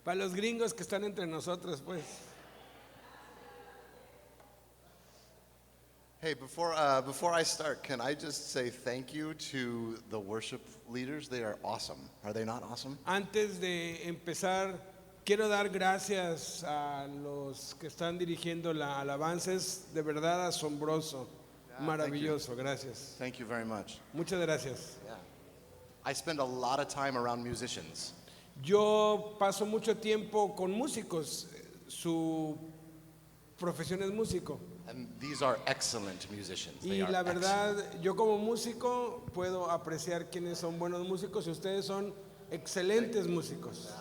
Para los gringos que están entre nosotros, pues. Hey, before I start, can I just say thank you to the worship leaders? They are awesome. Are they not awesome? Antes de empezar, quiero dar gracias a los que están dirigiendo la alabanza. Es de verdad asombroso, maravilloso. Gracias. Thank you very much. Muchas gracias. Yeah. I spend a lot of time around musicians. Yo paso mucho tiempo con músicos. Su profesión es músico. And these are excellent musicians. Y They are la excellent. verdad, yo como músico puedo apreciar quiénes son buenos músicos y ustedes son excelentes músicos.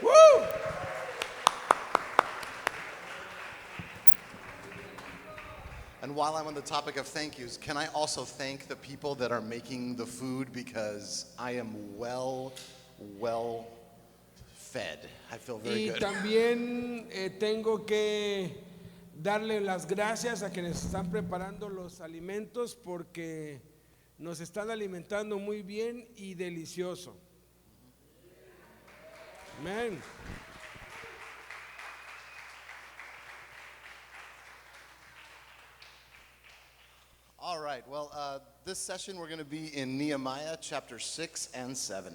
¡Woo! And while I'm on the topic of thank yous, can I also thank the people that are making the food, because I am well fed. I feel very Y good. también tengo que darle las gracias a quienes están preparando los alimentos porque nos están alimentando muy bien y delicioso. Amén. All right, well, this session we're going to be in Nehemiah chapter 6 and 7.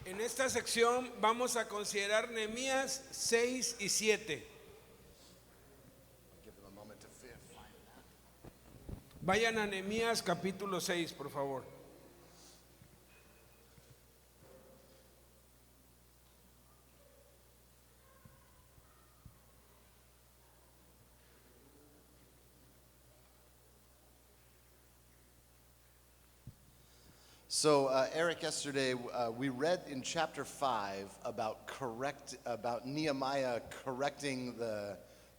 En esta sección vamos a considerar Nehemías 6 y 7. Give them a moment to find that. Vayan a Nehemías capítulo 6, por favor. So, Eric, yesterday we read in chapter 5 about Nehemiah correcting the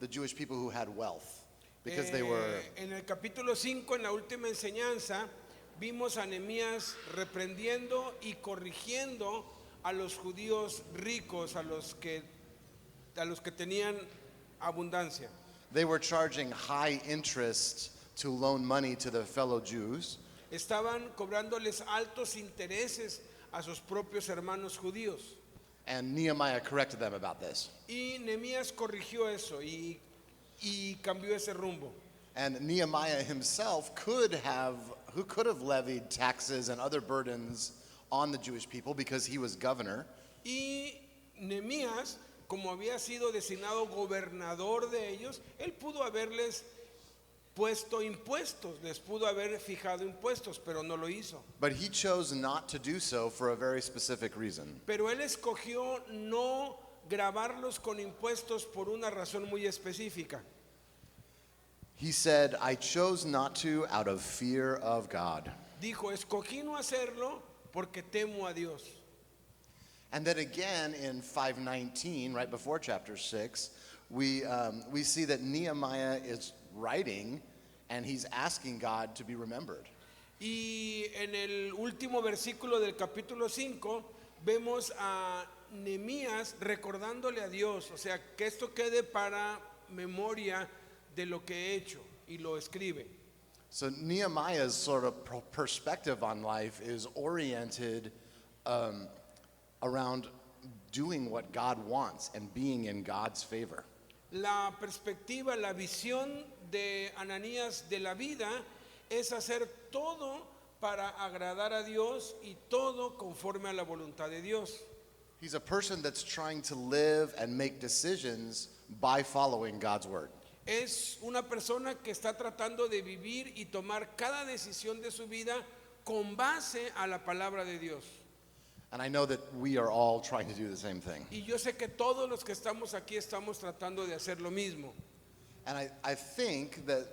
Jewish people who had wealth because they were. En el capítulo 5, en la última enseñanza, vimos a Nehemías reprendiendo y corrigiendo a los judíos ricos, a los que tenían abundancia. They were charging high interest to loan money to their fellow Jews. Estaban cobrándoles altos intereses a sus propios hermanos judíos. And Nehemiah corrected them about this. Y Nehemías corrigió eso y cambió ese rumbo. And Nehemiah himself could have levied taxes and other burdens on the Jewish people because he was governor. Y Nehemías, como había sido designado gobernador de ellos, él pudo haberles puesto impuestos, les pudo haber fijado impuestos, pero no lo hizo. But he chose not to do so for a very specific reason. Pero él escogió no gravarlos con impuestos por una razón muy específica. He said, I chose not to out of fear of God. Dijo, escogí no hacerlo porque temo a Dios. And then again in 5:19, right before chapter 6, we see that Nehemiah is writing and he's asking God to be remembered. Y en el último versículo del capítulo 5 vemos a Nehemías recordándole a Dios, o sea, que esto quede para memoria de lo que he hecho, y lo escribe. So Nehemiah's sort of perspective on life is oriented around doing what God wants and being in God's favor. La perspectiva, la visión de Ananías de la vida es hacer todo para agradar a Dios y todo conforme a la voluntad de Dios. He's a person that's trying to live and make decisions by following God's word. Es una persona que está tratando de vivir y tomar cada decisión de su vida con base a la palabra de Dios. And I know that we are all trying to do the same thing. Y yo sé que todos los que estamos aquí estamos tratando de hacer lo mismo. And I think that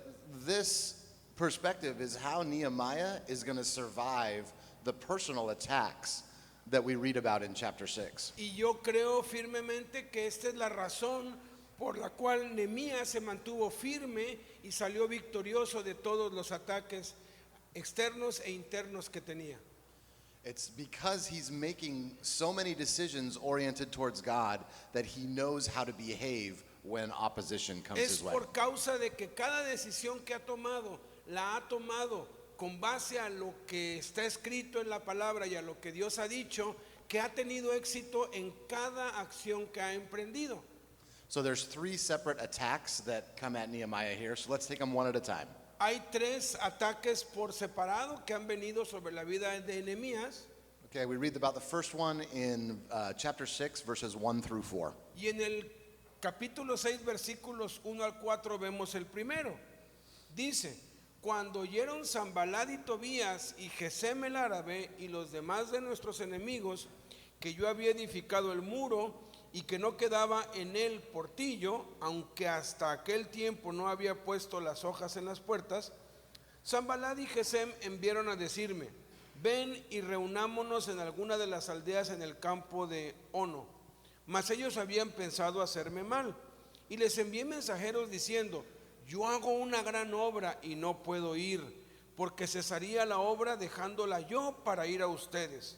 this perspective is how Nehemiah is going to survive the personal attacks that we read about in chapter 6. Y yo creo firmemente que esta es la razón por la cual Nehemías se mantuvo firme y salió victorioso de todos los ataques externos e internos que tenía. It's because he's making so many decisions oriented towards God that he knows how to behave when opposition comes Es his way. por causa de que cada decisión que ha tomado, la ha tomado con base a lo que está escrito en la palabra y a lo que Dios ha dicho, que ha tenido éxito en cada acción que ha emprendido. So there's 3 separate attacks that come at Nehemiah here. So let's take them one at a time. Hay 3 ataques por separado que han venido sobre la vida de Nehemías. Okay, we read about the first one in chapter 6, verses 1 through 4. Y en el capítulo 6, versículos 1 al 4 vemos el primero. Dice, cuando oyeron Sanballat y Tobías y Gesem el árabe y los demás de nuestros enemigos que yo había edificado el muro y que no quedaba en él portillo, aunque hasta aquel tiempo no había puesto las hojas en las puertas, Sanballat y Gesem enviaron a decirme, ven y reunámonos en alguna de las aldeas en el campo de Ono. Mas ellos habían pensado hacerme mal, y les envié mensajeros diciendo, yo hago una gran obra y no puedo ir, porque cesaría la obra dejándola yo para ir a ustedes.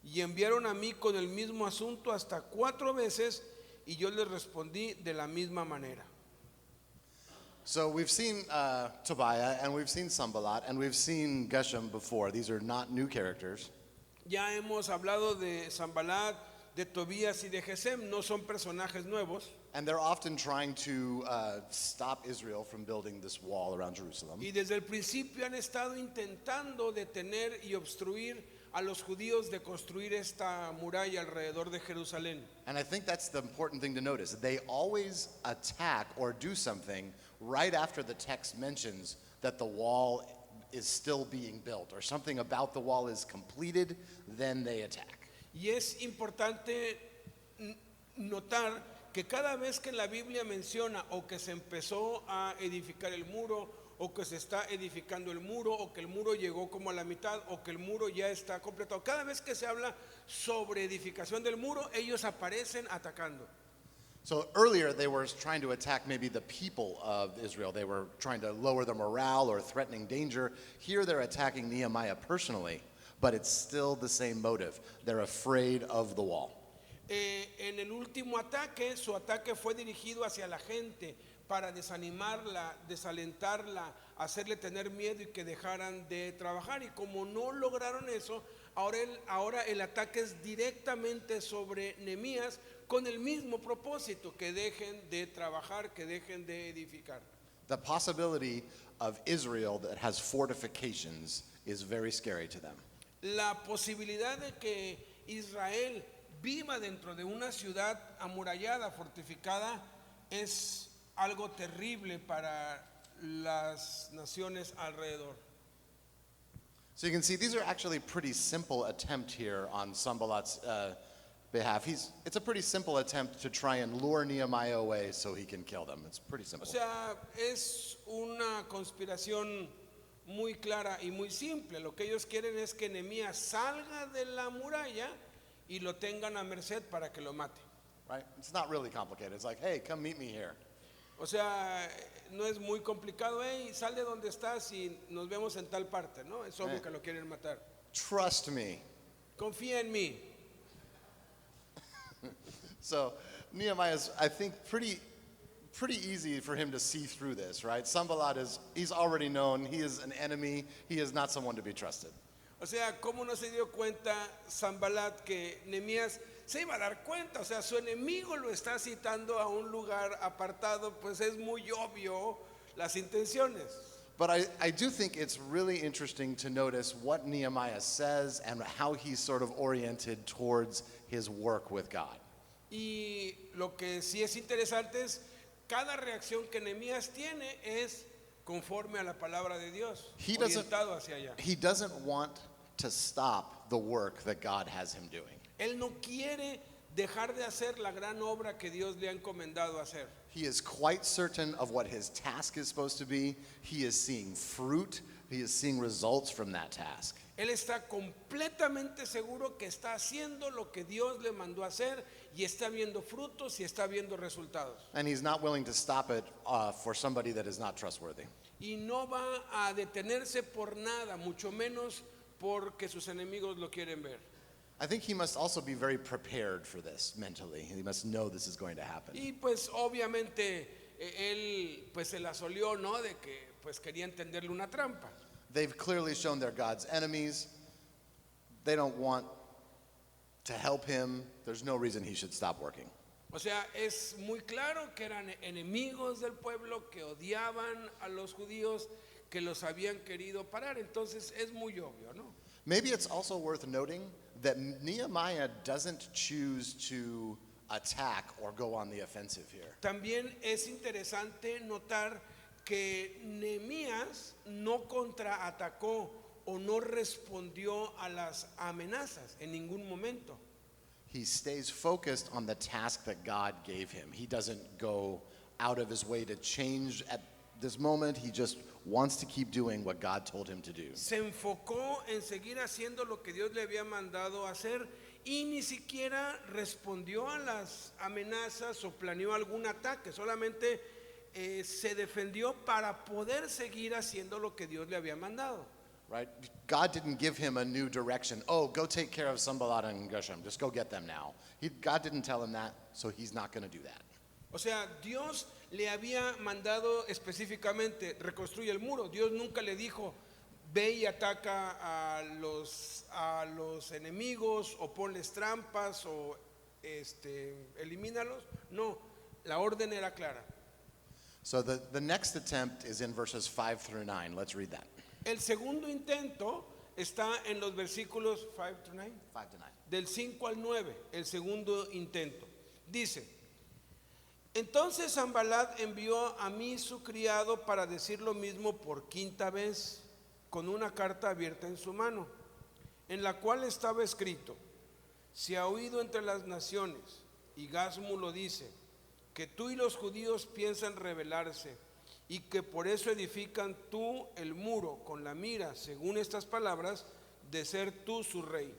Y enviaron a mí con el mismo asunto hasta 4 veces, y yo les respondí de la misma manera. So we've seen Tobiah, and we've seen Sanballat, and we've seen Geshem before. These are not new characters. Ya hemos hablado de Sanballat, de Tobías y de Gesem, no son personajes nuevos. And they're often trying to stop Israel from building this wall around Jerusalem. Y desde el principio han estado intentando detener y obstruir a los judíos de construir esta muralla alrededor de Jerusalén. And I think that's the important thing to notice. They always attack or do something right after the text mentions that the wall is still being built or something about the wall is completed, then they attack. Y es importante notar que cada vez que la Biblia menciona o que se empezó a edificar el muro, o que se está edificando el muro, o que el muro llegó como a la mitad, o que el muro ya está completado, cada vez que se habla sobre edificación del muro, ellos aparecen atacando. So earlier they were trying to attack maybe the people of Israel. They were trying to lower their morale or threatening danger. Here they're attacking Nehemiah personally, but it's still the same motive. They're afraid of the wall. En el último ataque, su ataque fue dirigido hacia la gente para desanimarla, desalentarla, hacerle tener miedo y que dejaran de trabajar. Y como no lograron eso, ahora el ataque es directamente sobre Nehemías con el mismo propósito, que dejen de trabajar, que dejen de edificar. The possibility of Israel that has fortifications is very scary to them. La posibilidad de que Israel viva dentro de una ciudad amurallada, fortificada, es algo terrible para las naciones alrededor. So you can see these are actually pretty simple attempt here on Sanballat's behalf. It's a pretty simple attempt to try and lure Nehemiah away so he can kill them. It's pretty O simple. sea, es una conspiración muy clara y muy simple. Lo que ellos quieren es que Nehemías salga de la muralla y lo tengan a merced para que lo mate. Right? It's not really complicated. It's like, hey, come meet me here. O sea, no es muy complicado. Hey, sal de donde estás y nos vemos en tal parte, ¿no? Es obvio que lo quieren matar. Trust me. Confía en mí. So Nehemiah's, I think, pretty easy for him to see through this, right? Sanballat he's already known. He is an enemy. He is not someone to be trusted. O sea, ¿cómo no se dio cuenta Sanballat que Nehemías se iba a dar cuenta? O sea, su enemigo lo está citando a un lugar apartado, pues es muy obvio las intenciones. But I do think it's really interesting to notice what Nehemiah says and how he's sort of oriented towards his work with God. Y lo que sí es interesante es cada reacción que Nehemías tiene es conforme a la palabra de Dios, orientado hacia allá. He doesn't want to stop the work that God has him doing. Él no quiere dejar de hacer la gran obra que Dios le ha encomendado hacer. He is quite certain of what his task is supposed to be. He is seeing fruit. He is seeing results from that task. Él está completamente seguro que está haciendo lo que Dios le mandó a hacer y está viendo frutos y está viendo resultados. And he's not willing to stop it for somebody that is not trustworthy. Y no va a detenerse por nada, mucho menos porque sus enemigos lo quieren ver. I think he must also be very prepared for this mentally. He must know this is going to happen. Y pues obviamente él pues se la solió, ¿no? De que pues quería entenderle una trampa. They've clearly shown they're God's enemies. They don't want to help him, there's no reason he should stop working. O sea, es muy claro que eran enemigos del pueblo, que odiaban a los judíos, que los habían querido parar. Entonces es muy obvio, ¿no? Maybe it's also worth noting that Nehemiah doesn't choose to attack or go on the offensive here. También es interesante notar que Nehemías no contraatacó o no respondió a las amenazas en ningún momento. He stays focused on the task that God gave him. He doesn't go out of his way to change at this moment. He just wants to keep doing what God told him to do. Se enfocó en seguir haciendo lo que Dios le había mandado hacer y ni siquiera respondió a las amenazas o planeó algún ataque, solamente se defendió para poder seguir haciendo lo que Dios le había mandado. Right? God didn't give him a new direction. Oh, go take care of Sanballat and Geshem. Just go get them now. God didn't tell him that, so he's not going to do that. O sea, Dios le había mandado específicamente, reconstruye el muro. Dios nunca le dijo, ve y ataca a los enemigos o ponles trampas o elimínalos. No, la orden era clara. So the next attempt is in verses 5 through 9. Let's read that. El segundo intento está en los versículos 5 to 9, 5 to 9. del 5 al 9, el segundo intento. Dice, entonces Sanballat envió a mí su criado para decir lo mismo por quinta vez, con una carta abierta en su mano, en la cual estaba escrito, se ha oído entre las naciones, y Gasmu lo dice, que tú y los judíos piensan rebelarse, y que por eso edifican tú el muro con la mira, según estas palabras, de ser tú su rey,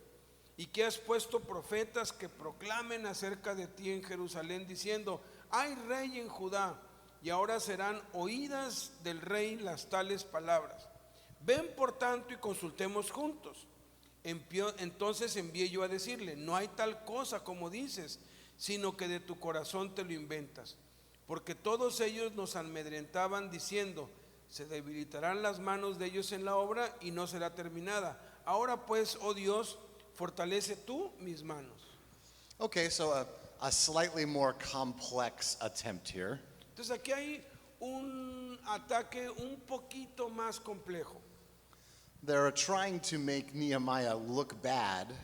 y que has puesto profetas que proclamen acerca de ti en Jerusalén, diciendo, hay rey en Judá, y ahora serán oídas del rey las tales palabras. Ven por tanto y consultemos juntos. Entonces envié yo a decirle, no hay tal cosa como dices, sino que de tu corazón te lo inventas. Porque todos ellos nos amedrentaban diciendo, se debilitarán las manos de ellos en la obra y no será terminada. Ahora pues, oh Dios, fortalece tú mis manos. Okay, so a slightly more complex attempt here. Entonces aquí hay un ataque un poquito más complejo. They're trying to make Nehemiah look bad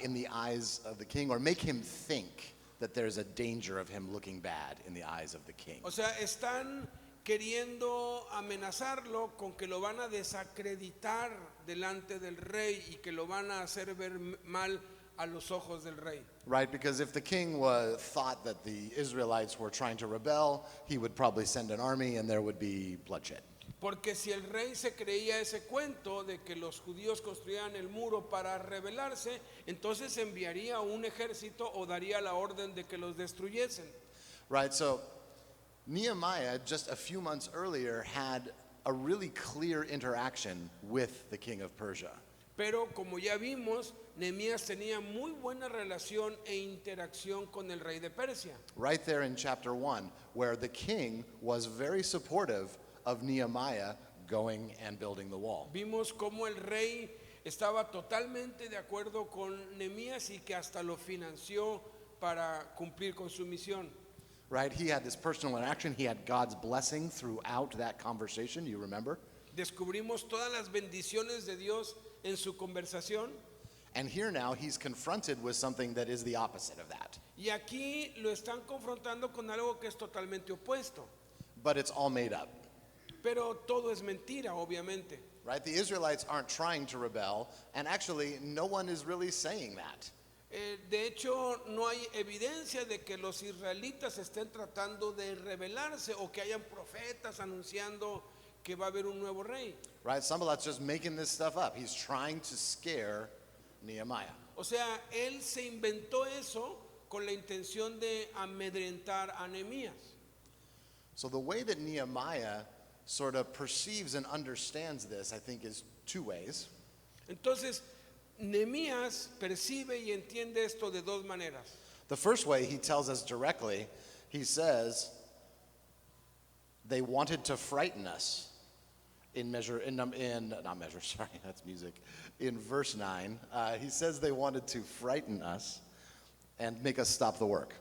in the eyes of the king, or make him think that there's a danger of him looking bad in the eyes of the king. O sea, están queriendo amenazarlo con que lo van a desacreditar delante del rey y que lo van a hacer ver mal a los ojos del rey. Right, because if the king thought that the Israelites were trying to rebel, he would probably send an army and there would be bloodshed. Porque si el rey se creía ese cuento de que los judíos construían el muro para rebelarse, entonces enviaría un ejército o daría la orden de que los destruyesen. Right, so Nehemiah just a few months earlier had a really clear interaction with the king of Persia. Pero como ya vimos, Nehemías tenía muy buena relación e interacción con el rey de Persia. Right there in chapter 1, where the king was very supportive of Nehemiah going and building the wall. Vimos cómo el rey estaba totalmente de acuerdo con Nehemías y que hasta lo financió para cumplir con su misión. Right, he had this personal interaction. He had God's blessing throughout that conversation, you remember? Descubrimos todas las bendiciones de Dios en su conversación. And here now he's confronted with something that is the opposite of that. Y aquí lo están confrontando con algo que es totalmente opuesto. But it's all made up. Pero todo es mentira, obviamente. Right? The Israelites aren't trying to rebel, and actually no one is really saying that. De hecho, no hay evidencia de que los israelitas estén tratando de rebelarse o que hayan profetas anunciando que va a haber un nuevo rey. Right? Sanballat's just making this stuff up. He's trying to scare Nehemiah. O sea, él se inventó eso con la intención de amedrentar a Nehemías. So the way that Nehemiah sort of perceives and understands this, I think, is two ways. Entonces, Nehemías percibe y entiende esto de dos maneras. The first way, he tells us directly, he says, they wanted to frighten us not measure, sorry, that's music. In verse 9, he says they wanted to frighten us and make us stop the work.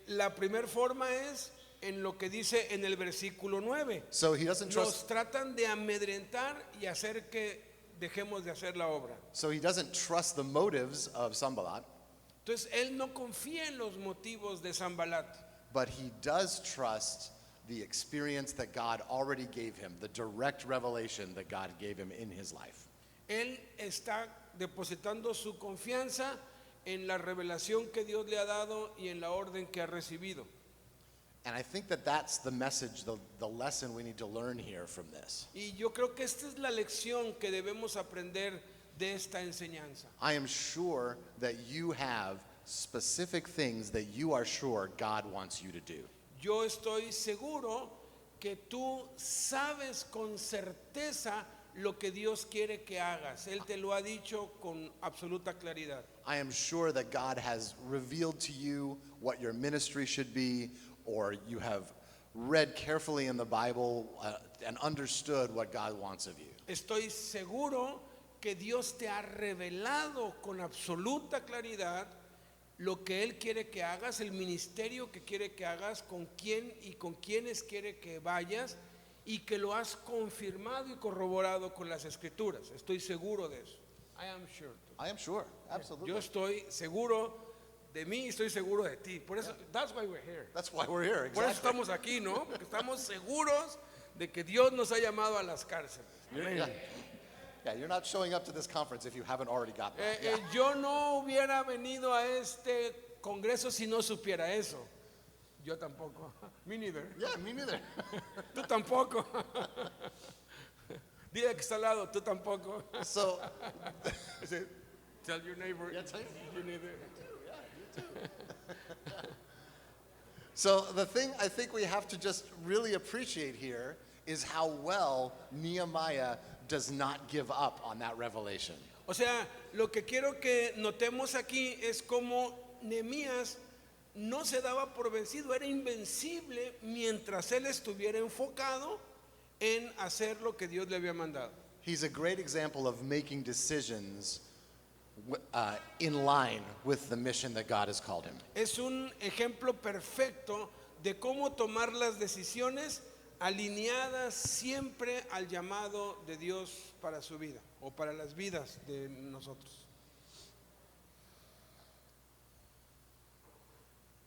La primera forma es en lo que dice en el versículo 9. So he doesn't Nos trust. tratan de amedrentar y hacer que dejemos de hacer la obra. So he doesn't trust the motives of Sanballat, Entonces él no confía en los motivos de Sanbalat, but he does trust the experience that God already gave him, the direct revelation that God gave him in his life. él está depositando su confianza en la revelación que Dios le ha dado y en la orden que ha recibido. And I think that that's the message, the lesson we need to learn here from this. Y yo creo que esta es la lección que debemos aprender de esta enseñanza. I am sure that you have specific things that you are sure God wants you to do. Yo estoy seguro que tú sabes con certeza lo que Dios quiere que hagas. Él te lo ha dicho con absoluta claridad. I am sure that God has revealed to you what your ministry should be, or you have read carefully in the Bible and understood what God wants of you. Estoy seguro que Dios te ha revelado con absoluta claridad lo que Él quiere que hagas, el ministerio que quiere que hagas, con quién y con quiénes quiere que vayas, y que lo has confirmado y corroborado con las escrituras. Estoy seguro de eso. I am sure. I am sure, absolutely. Yo estoy seguro de mí y estoy seguro de ti. Por eso, that's why we're here. That's why we're here, Por eso exactly. estamos aquí, ¿no? Porque estamos seguros de que Dios nos ha llamado a las cárceles. Amén. Yeah, you're not showing up to this conference if you haven't already got that. Yo no hubiera venido a este congreso si no supiera eso. Yo tampoco. Me neither. Yeah, me neither. Tú tampoco. Dile que está al lado, tú tampoco. So, Tell your neighbor. Yeah, tell You neither. so the thing I think we have to just really appreciate here is how well Nehemiah does not give up on that revelation. O sea, lo que quiero que notemos aquí es cómo Nehemías no se daba por vencido, era invencible mientras él estuviera enfocado en hacer lo que Dios le había mandado. He's a great example of making decisions in line with the mission that God has called him. Es un ejemplo perfecto de cómo tomar las decisiones alineadas siempre al llamado de Dios para su vida o para las vidas de nosotros.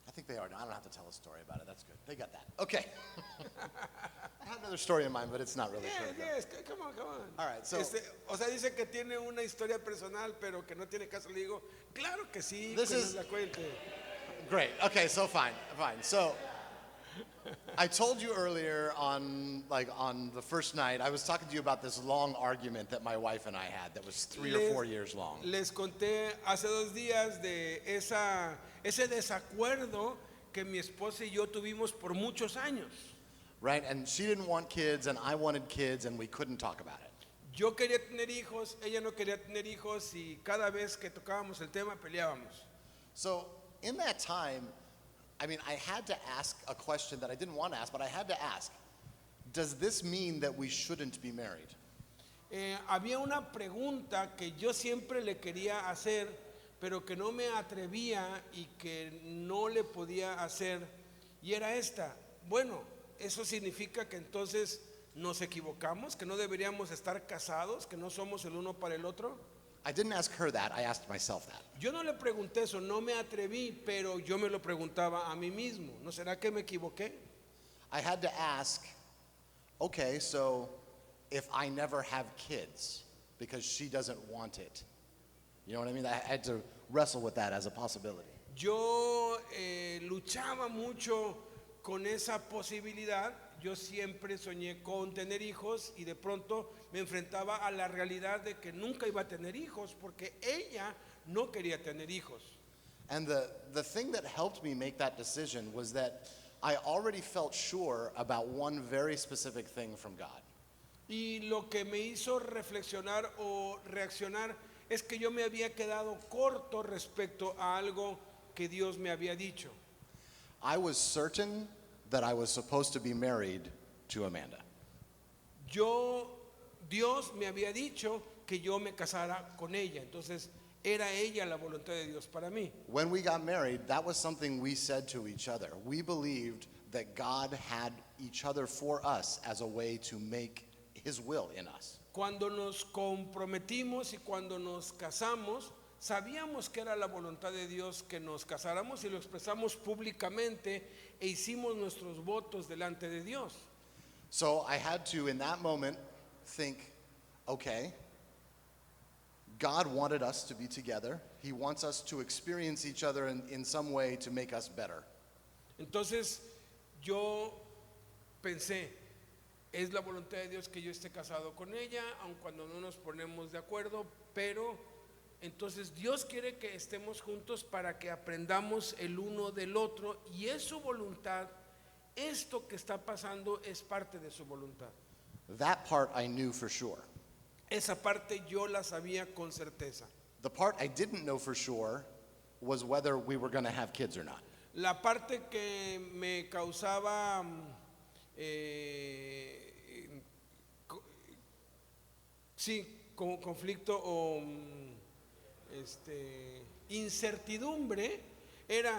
I think they are. I don't have to tell a story about it. That's good. They got that. Okay. I had another story in mind, but it's not really true. Yes, come on. All right, so- O sea, dice que tiene una historia personal, pero que no tiene caso. Le digo, claro que sí, This que nos is- la cuente. Great. Okay, so fine. So I told you earlier on the first night, I was talking to you about this long argument that my wife and I had that was 3 or 4 years long. Les conté hace 2 días de ese desacuerdo que mi esposa y yo tuvimos por muchos años. Right? And she didn't want kids and I wanted kids and we couldn't talk about it. Yo quería tener hijos, ella no quería tener hijos y cada vez que tocábamos el tema peleábamos. So in that time, I mean, I had to ask a question that I didn't want to ask, but I had to ask. Does this mean that we shouldn't be married? Había una pregunta que yo siempre le quería hacer, pero que no me atrevía y que no le podía hacer, y era esta. Bueno, ¿eso significa que entonces nos equivocamos, que no deberíamos estar casados, que no somos el uno para el otro? I didn't ask her that, I asked myself that. Yo no le pregunté eso, no me atreví, pero yo me lo preguntaba a mí mismo. ¿No será que me equivoqué? I had to ask, okay, so if I never have kids because she doesn't want it, you know what I mean? I had to wrestle with that as a possibility. Yo luchaba mucho con esa posibilidad. Yo siempre soñé con tener hijos y de pronto me enfrentaba a la realidad de que nunca iba a tener hijos porque ella no quería tener hijos. And the thing that helped me make that decision was that I already felt sure about one very specific thing from God. Y lo que me hizo reflexionar o reaccionar es que yo me había quedado corto respecto a algo que Dios me había dicho. I was certain that I was supposed to be married to Amanda. Dios me había dicho que yo me casara con ella. Entonces era ella la voluntad de Dios para mí. When we got married, that was something we said to each other. We believed that God had each other for us as a way to make his will in us. Cuando nos comprometimos y cuando nos casamos, sabíamos que era la voluntad de Dios que nos casáramos y lo expresamos públicamente e hicimos nuestros votos delante de Dios. So I had to, in that moment, think, okay, God wanted us to be together. He wants us to experience each other in some way to make us better. Entonces yo pensé, es la voluntad de Dios que yo esté casado con ella, aun cuando no nos ponemos de acuerdo, pero entonces Dios quiere que estemos juntos para que aprendamos el uno del otro y es su voluntad. Esto que está pasando es parte de su voluntad. That part I knew for sure. Esa parte yo la sabía con certeza. The part I didn't know for sure was whether we were going to have kids or not. La parte que me causaba conflicto o incertidumbre era,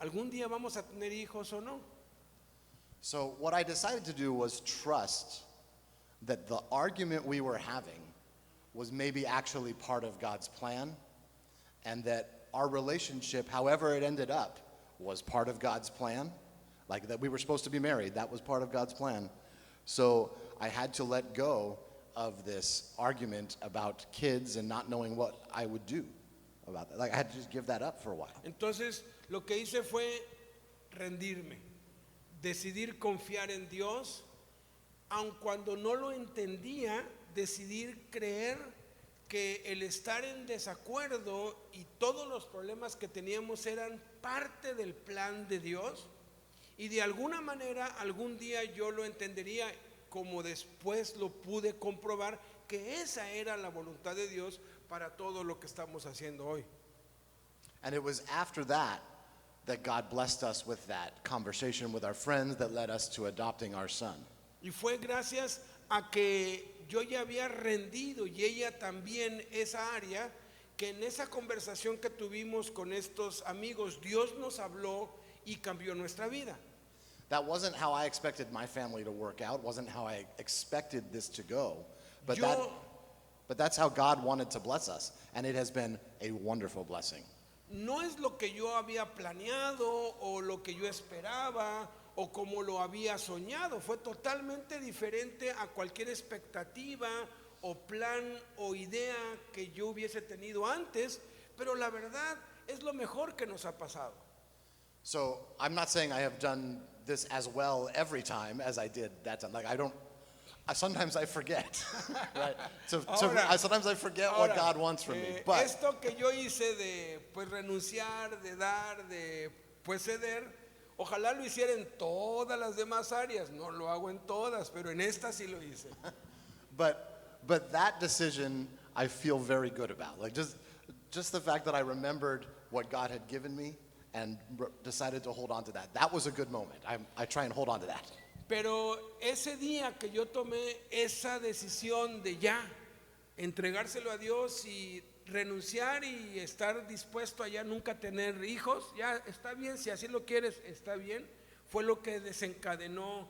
¿algún día vamos a tener hijos o no? So what I decided to do was trust that the argument we were having was maybe actually part of God's plan, and that our relationship, however it ended up, was part of God's plan. Like that we were supposed to be married, that was part of God's plan. So I had to let go of this argument about kids and not knowing what I would do about that. Like I had to just give that up for a while. Entonces, lo que hice fue rendirme, decidir confiar en Dios, aun cuando no lo entendía, decidir creer que el estar en desacuerdo y todos los problemas que teníamos eran parte del plan de Dios y de alguna manera algún día yo lo entendería, como después lo pude comprobar, que esa era la voluntad de Dios para todo lo que estamos haciendo hoy. And it was after that God blessed us with that conversation with our friends that led us to adopting our son. Y fue gracias a que yo ya había rendido y ella también esa área, que en esa conversación que tuvimos con estos amigos, Dios nos habló y cambió nuestra vida. That wasn't how I expected my family to work out, wasn't how I expected this to go, but that's how God wanted to bless us, and it has been a wonderful blessing. No es lo que yo había planeado o lo que yo esperaba o como lo había soñado, fue totalmente diferente a cualquier expectativa o plan o idea que yo hubiese tenido antes, pero la verdad es lo mejor que nos ha pasado. So I'm not saying I have done this as well every time as I did that time. Like sometimes I forget, right? Sometimes I forget what God wants from me. But esto que yo hice de pues renunciar, de dar, de pues ceder, ojalá lo hiciera en todas las demás áreas. No lo hago en todas, pero en esta sí lo hice. but that decision I feel very good about. Like just the fact that I remembered what God had given me and decided to hold on to that. That was a good moment. I try and hold on to that. Pero ese día que yo tomé esa decisión de ya entregárselo a Dios y renunciar y estar dispuesto a ya nunca tener hijos, ya está bien, si así lo quieres, está bien, fue lo que desencadenó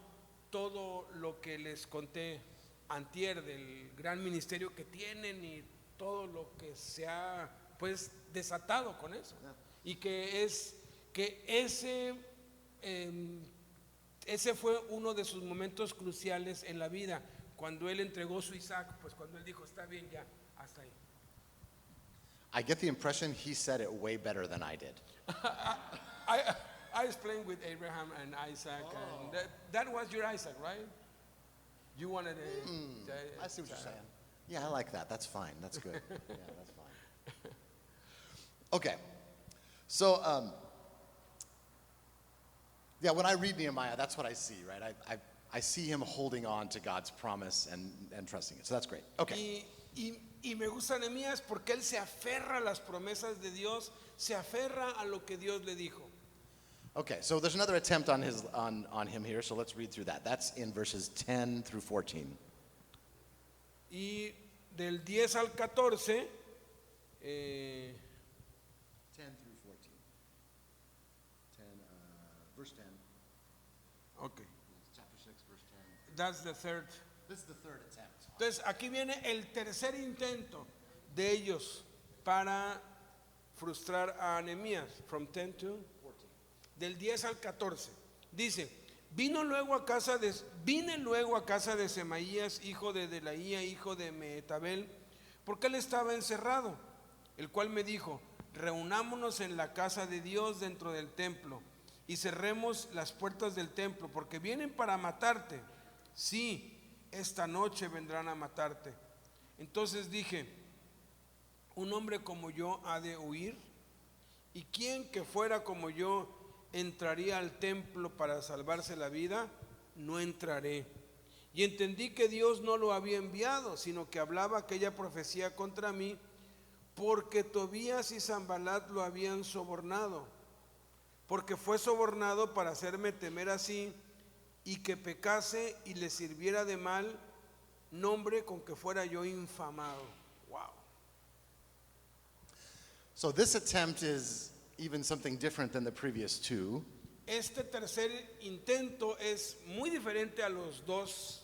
todo lo que les conté antier del gran ministerio que tienen y todo lo que se ha pues desatado con eso. Y que ese fue uno de sus momentos cruciales en la vida, cuando él entregó su Isaac, pues cuando él dijo, está bien ya, hasta ahí. I get the impression he said it way better than I did. I was playing with Abraham and Isaac, and that was your Isaac, right? You wanted I see what you're saying. Yeah, I like that. That's fine. That's good. Yeah, that's fine. Okay. So, yeah, when I read Nehemiah, that's what I see, right? I see him holding on to God's promise and trusting it. So that's great. Okay. Y me gusta Nehemías porque él se aferra a las promesas de Dios, se aferra a lo que Dios le dijo. Okay, so there's another attempt on him here, so let's read through that. That's in verses 10 through 14. Y del 10 al 14, 10 through 14. 10, verse 10. okay, Chapter 6, verse 10. that's the third. This is the third attempt. Entonces aquí viene el tercer intento de ellos para frustrar a Nehemías, from 10 to 14. del 10 al 14. Dice, vine luego a casa de Semaías, hijo de Delaía, hijo de Mehetabel, porque él estaba encerrado, el cual me dijo, reunámonos en la casa de Dios dentro del templo y cerremos las puertas del templo, porque vienen para matarte. Sí, esta noche vendrán a matarte. Entonces dije, un hombre como yo ha de huir, y quien que fuera como yo entraría al templo para salvarse la vida, no entraré. Y entendí que Dios no lo había enviado, sino que hablaba aquella profecía contra mí, porque Tobías y Sanbalat lo habían sobornado, porque fue sobornado para hacerme temer así, y que pecase y le sirviera de mal nombre con que fuera yo infamado. Wow. So this attempt is even something different than the previous two. Este tercer intento es muy diferente a los dos.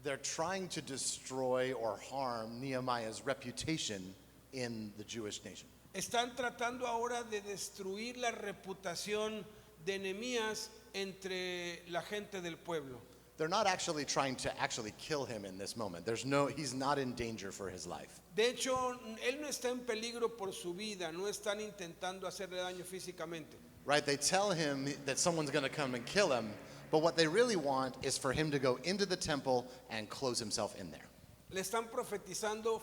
They're trying to destroy or harm Nehemiah's reputation in the Jewish nation. Están tratando ahora de destruir la reputación de Nehemías entre la gente del pueblo. They're not actually trying to actually kill him in this moment. He's not in danger for his life. De hecho, él no está en peligro por su vida, no están intentando hacerle daño físicamente. Right? They tell him that someone's going to come and kill him, but what they really want is for him to go into the temple and close himself in there. Le están profetizando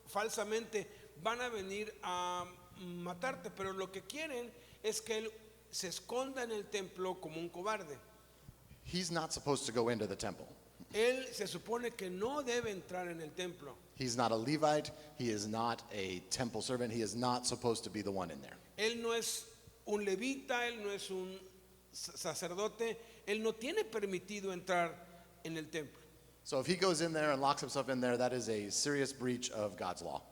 falsamente, van a venir a matarte, pero lo que quieren es que él se esconda en el templo como un cobarde. He's not supposed to go into the temple. Él se supone que no debe entrar en el templo. He's not a Levite. He is not a temple servant. He is not supposed to be the one in there. Él no es un levita, él no es un sacerdote, él no tiene permitido entrar en el templo. So if he goes in there and locks himself in there, that is a serious breach of God's law.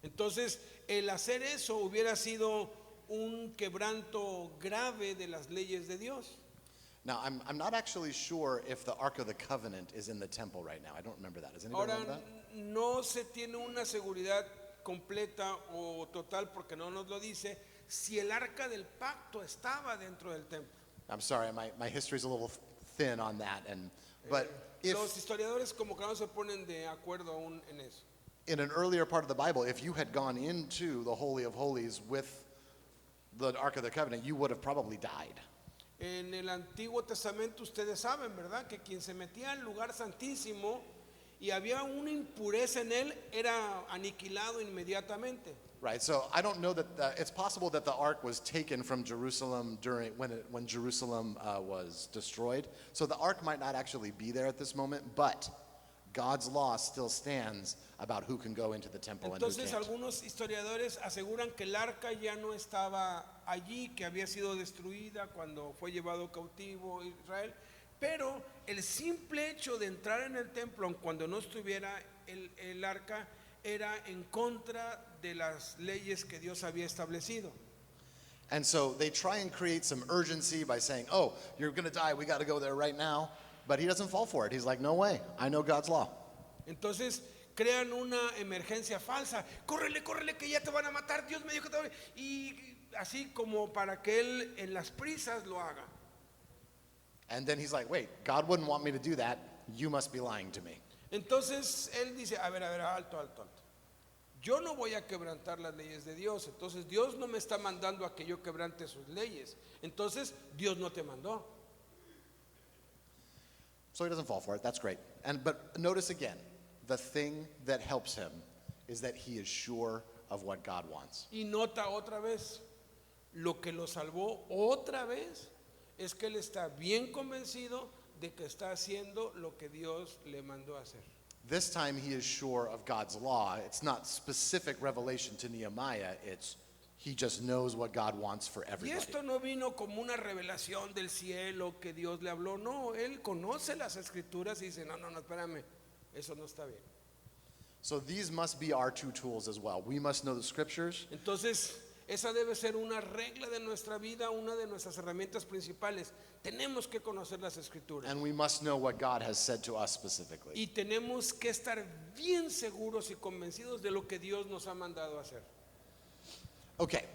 Entonces, el hacer eso hubiera sido un quebranto grave de las leyes de Dios. Now, I'm not actually sure if the Ark of the Covenant is in the temple right now. I don't remember that. Does anybody Ahora, remember that? no se tiene una seguridad completa o total, porque no nos lo dice, si el arca del pacto estaba dentro del templo. I'm sorry, my history's a little thin on that. But Los if historiadores como que no se ponen de acuerdo aún en eso. in an earlier part of the Bible, if you had gone into the Holy of Holies with the Ark of the Covenant, you would have probably died. En el Antiguo Testamento ustedes saben, ¿verdad? Que quien se metía al lugar santísimo y había una impureza en él era aniquilado inmediatamente. Right, so I don't know that it's possible that the ark was taken from Jerusalem when Jerusalem was destroyed. So the ark might not actually be there at this moment, but God's law still stands about who can go into the temple and who Entonces can't. algunos historiadores aseguran que el arca ya no estaba allí, que había sido destruida cuando fue llevado cautivo Israel, pero el simple hecho de entrar en el templo, aun cuando no estuviera el arca, era en contra de las leyes que Dios había establecido. And so they try and create some urgency by saying, oh, you're going to die, we got to go there right now. But he doesn't fall for it. He's like, no way, I know God's law. Entonces crean una emergencia falsa. Córrele, córrele, que ya te van a matar. Dios me dijo que te van a... Y así como para que él en las prisas lo haga. And then he's like, wait, God wouldn't want me to do that. You must be lying to me. Entonces él dice, a ver, alto, alto, alto. Yo no voy a quebrantar las leyes de Dios. Entonces Dios no me está mandando a que yo quebrante sus leyes. Entonces Dios no te mandó. So he doesn't fall for it. That's great. But notice again, the thing that helps him is that he is sure of what God wants. Y nota otra vez, lo que lo salvó otra vez es que él está bien convencido de que está haciendo lo que Dios le mandó a hacer. This time he is sure of God's law. It's not specific revelation to Nehemiah. It's he just knows what God wants for Y everybody. esto no vino como una revelación del cielo que Dios le habló. No, él conoce las escrituras y dice, no, espérame, eso no está bien. So these must be our two tools as well. We must know the scriptures, Entonces, esa debe ser una regla de nuestra vida, una de nuestras herramientas principales. Tenemos que conocer las escrituras and we must know what God has said to us specifically. y tenemos que estar bien seguros y convencidos de lo que Dios nos ha mandado a hacer. Okay,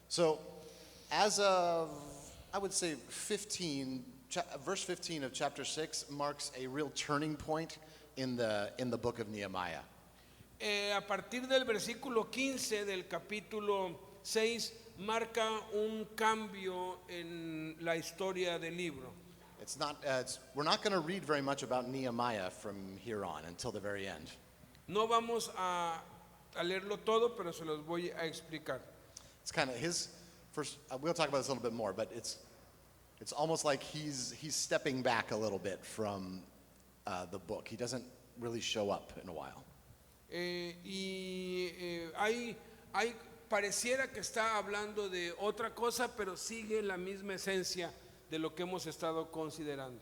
so as of, I would say 15, verse 15 of chapter 6 marks a real turning point in the book of Nehemiah. A partir del versículo 15 del capítulo 6 marca un cambio en la historia del libro. We're not going to read very much about Nehemiah from here on until the very end. No vamos a leerlo todo, pero se los voy a explicar. It's kind of his first. We'll talk about this a little bit more, but it's almost like he's stepping back a little bit from the book. He doesn't really show up in a while. Hay pareciera que está hablando de otra cosa, pero sigue la misma esencia de lo que hemos estado considerando.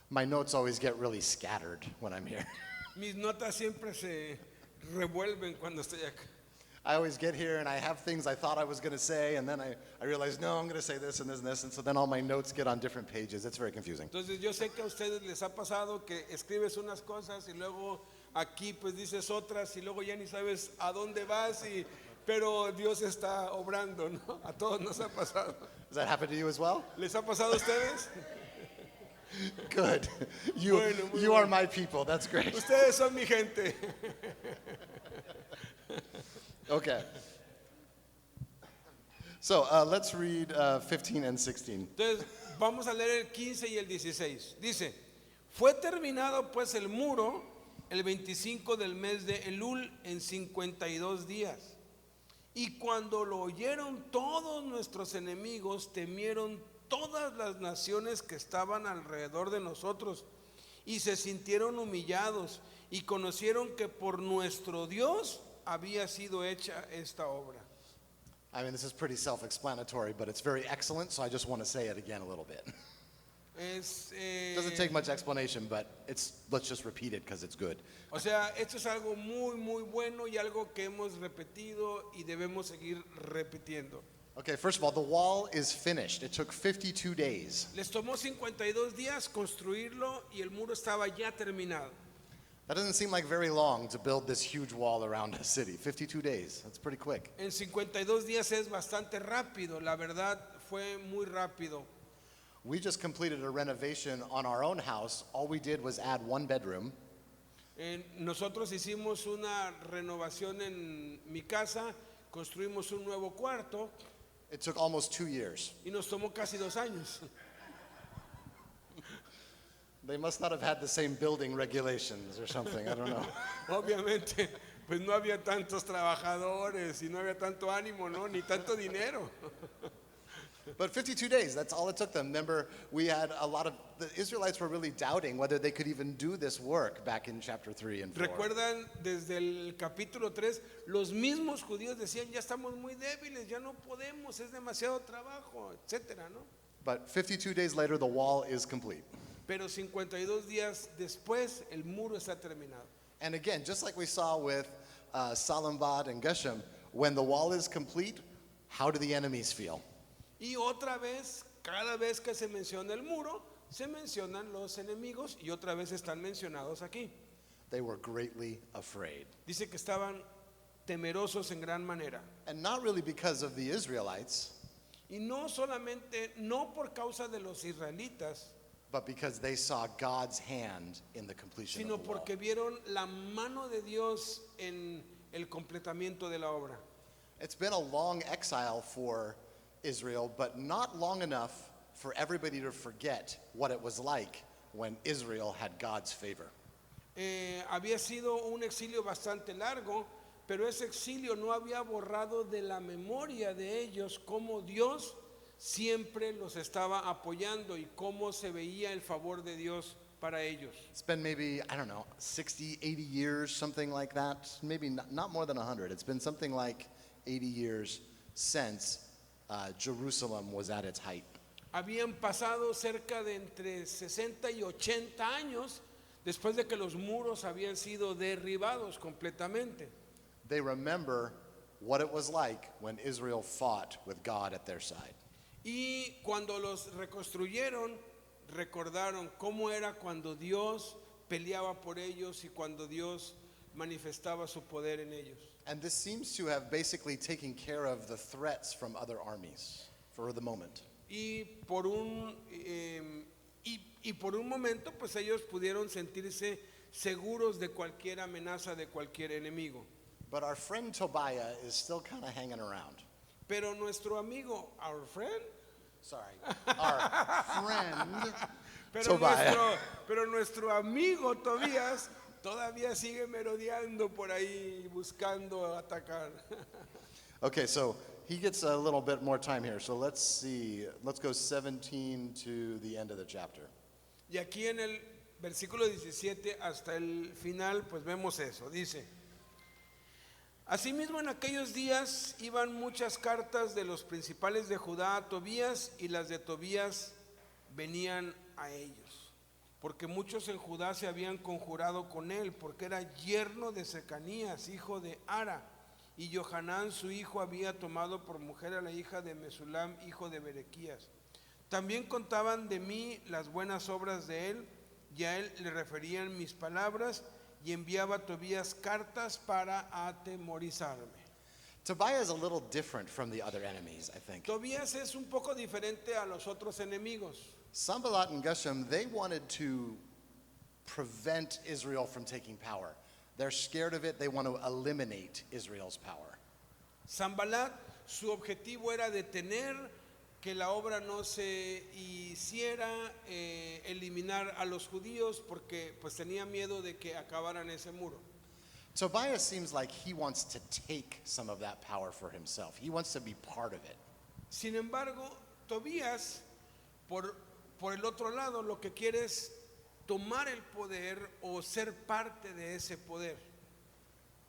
My notes always get really scattered when I'm here. Mis notas siempre se revuelven cuando estoy acá. I always get here and I have things I thought I was going to say, and then I realize, no, I'm going to say this and this and this, and so then all my notes get on different pages. It's very confusing. Entonces yo sé que a ustedes les ha pasado que escribes unas cosas y luego aquí pues dices otras y luego ya ni sabes a dónde vas pero Dios está obrando, ¿no? A todos nos ha pasado. Does that happen to you as well? ¿Les ha pasado a ustedes? Good. You Bueno, are my people. That's great. Ustedes son mi gente. Okay. So let's read 15 and 16. Entonces vamos a leer el 15 y el 16. Dice, fue terminado pues el muro el 25 del mes de Elul en 52 días. Y cuando lo oyeron todos nuestros enemigos, temieron todas las naciones que estaban alrededor de nosotros y se sintieron humillados y conocieron que por nuestro Dios había sido hecha esta obra. I mean, this is pretty self-explanatory, but it's very excellent, so I just want to say it again a little bit. It doesn't take much explanation, but let's just repeat it because it's good. O sea, esto es algo muy, muy bueno y algo que hemos repetido y debemos seguir repitiendo. Okay, first of all, the wall is finished. It took 52 days. Les tomó 52 días construirlo y el muro estaba ya terminado. That doesn't seem like very long to build this huge wall around a city. 52 days. That's pretty quick. En 52 días es bastante rápido, la verdad fue muy rápido. We just completed a renovation on our own house. All we did was add one bedroom. Nosotros hicimos una renovación en mi casa, construimos un nuevo cuarto It took almost 2 years. y nos tomó casi 2 años. They must not have had the same building regulations or something. I don't know. Obviamente, pues no había tantos trabajadores y no había tanto ánimo, ¿no? Ni tanto dinero. But 52 days, that's all it took them. Remember, we had the Israelites were really doubting whether they could even do this work back in chapter 3 and 4. Recuerdan desde el capítulo 3, los mismos judíos decían, ya estamos muy débiles, ya no podemos, es demasiado trabajo, etcétera, ¿no? But 52 days later, the wall is complete. Pero 52 días después, el muro está terminado. And again, just like we saw with Salambad and Geshem, when the wall is complete, how do the enemies feel? Y otra vez, cada vez que se menciona el muro, se mencionan los enemigos y otra vez están mencionados aquí. They were greatly afraid. Dice que estaban temerosos en gran manera. And not really because of the Israelites, Y no solamente, no por causa de los israelitas, but because they saw God's hand in the completion sino of the wall. porque vieron la mano de Dios en el completamiento de la obra. It's been a long exile for Israel, but not long enough for everybody to forget what it was like when Israel had God's favor. Había sido un exilio bastante largo, pero ese exilio no había borrado de la memoria de ellos cómo Dios siempre los estaba apoyando y cómo se veía el favor de Dios para ellos. It's been maybe, I don't know, 60, 80 years, something like that. Maybe not more than 100. It's been something like 80 years since Jerusalem was at its height. Habían pasado cerca de entre 60 y 80 años después de que los muros habían sido derribados completamente. They remember what it was like when Israel fought with God at their side. Y cuando los reconstruyeron, recordaron cómo era cuando Dios peleaba por ellos y cuando Dios manifestaba su poder en ellos. And this seems to have basically taken care of the threats from other armies for the moment. Y por un momento, pues ellos pudieron sentirse seguros de cualquier amenaza de cualquier enemigo. But our friend Tobiah is still kind of hanging around. Pero nuestro amigo, our friend, Sorry, our friend pero nuestro amigo Tobías todavía sigue merodeando por ahí buscando atacar. Okay, so he gets a little bit more time here. So let's see. Let's go 17 to the end of the chapter. Y aquí en el versículo 17 hasta el final, pues vemos eso. Dice: asimismo, en aquellos días iban muchas cartas de los principales de Judá a Tobías, y las de Tobías venían a ellos, porque muchos en Judá se habían conjurado con él, porque era yerno de Secanías, hijo de Ara, y Johanán su hijo había tomado por mujer a la hija de Mesulam, hijo de Berequías. También contaban de mí las buenas obras de él, y a él le referían mis palabras, y enviaba a Tobías cartas para atemorizarme. Tobiah is a little different from the other enemies, I think. Tobías es un poco diferente a los otros enemigos. Sanballat and Geshem, they wanted to prevent Israel from taking power. They're scared of it. They want to eliminate Israel's power. Sanballat, su objetivo era detener que la obra no se hiciera, eliminar a los judíos, porque pues tenía miedo de que acabaran ese muro. Tobiah seems like he wants to take some of that power for himself. He wants to be part of it. Sin embargo, Tobías, por el otro lado, lo que quiere es tomar el poder o ser parte de ese poder.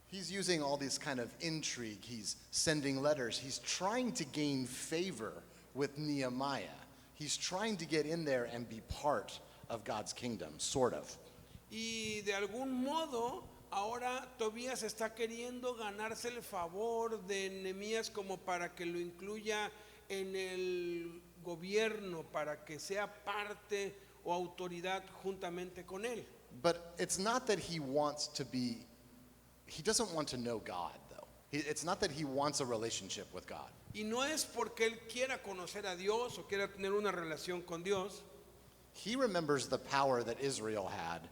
He's using all this kind of intrigue. He's sending letters. He's trying to gain favor with Nehemiah. He's trying to get in there and be part of God's kingdom, sort of. Y de algún modo, ahora Tobías está queriendo ganarse el favor de Nehemías como para que lo incluya en el gobierno, para que sea parte o autoridad juntamente con él. But it's not that he doesn't want to know God, though. It's not that he wants a relationship with God. Y no es porque él quiera conocer a Dios o quiera tener una relación con Dios. He remembers the power that Israel had,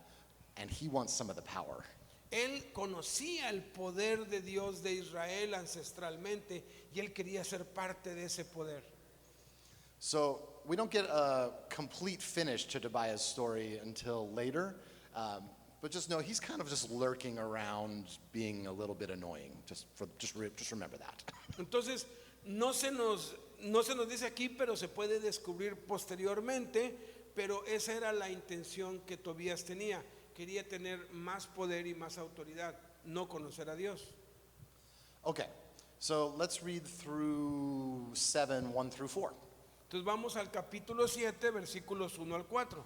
and he wants some of the power. Él conocía el poder de Dios de Israel ancestralmente y él quería ser parte de ese poder. So we don't get a complete finish to Tobiah's story until later, but just know he's kind of just lurking around, being a little bit annoying. Just remember that. Entonces no se nos dice aquí, pero se puede descubrir posteriormente. Pero esa era la intención que Tobías tenía. Quería tener más poder y más autoridad, no conocer a Dios. Okay, so let's read through 7, 1 through 4. Entonces vamos al capítulo 7, versículos 1 al 4.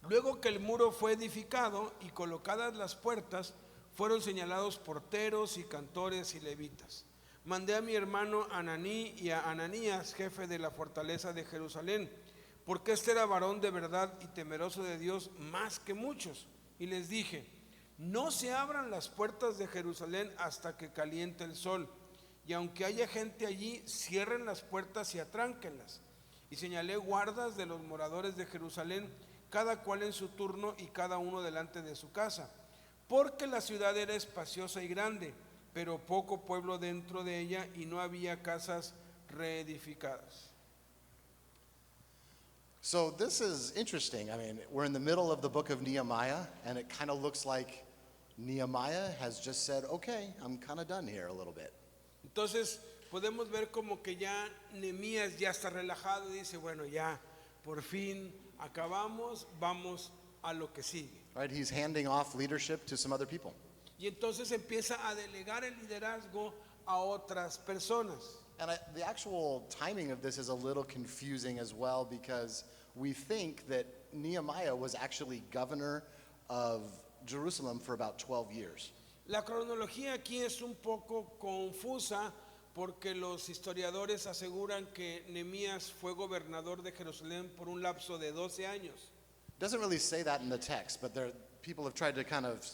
Luego que el muro fue edificado y colocadas las puertas, fueron señalados porteros y cantores y levitas. Mandé a mi hermano Ananí y a Ananías, jefe de la fortaleza de Jerusalén, porque este era varón de verdad y temeroso de Dios más que muchos. Y les dije: no se abran las puertas de Jerusalén hasta que caliente el sol, y aunque haya gente allí, cierren las puertas y atránquenlas. Y señalé guardas de los moradores de Jerusalén, cada cual en su turno y cada uno delante de su casa, porque la ciudad era espaciosa y grande, pero poco pueblo dentro de ella, y no había casas reedificadas. So this is interesting. I mean, we're in the middle of the book of Nehemiah, and it kind of looks like Nehemiah has just said, okay, I'm kind of done here a little bit. Entonces podemos ver como que ya Nehemías ya está relajado y dice: bueno, ya por fin acabamos, vamos a lo que sigue. Right? He's handing off leadership to some other people. Y entonces empieza a delegar el liderazgo a otras personas. And the actual timing of this is a little confusing as well because we think that Nehemiah was actually governor of Jerusalem for about 12 years. La cronología aquí es un poco confusa porque los historiadores aseguran que Nehemías fue gobernador de Jerusalén por un lapso de 12 años. It doesn't really say that in the text, but people have tried to kind of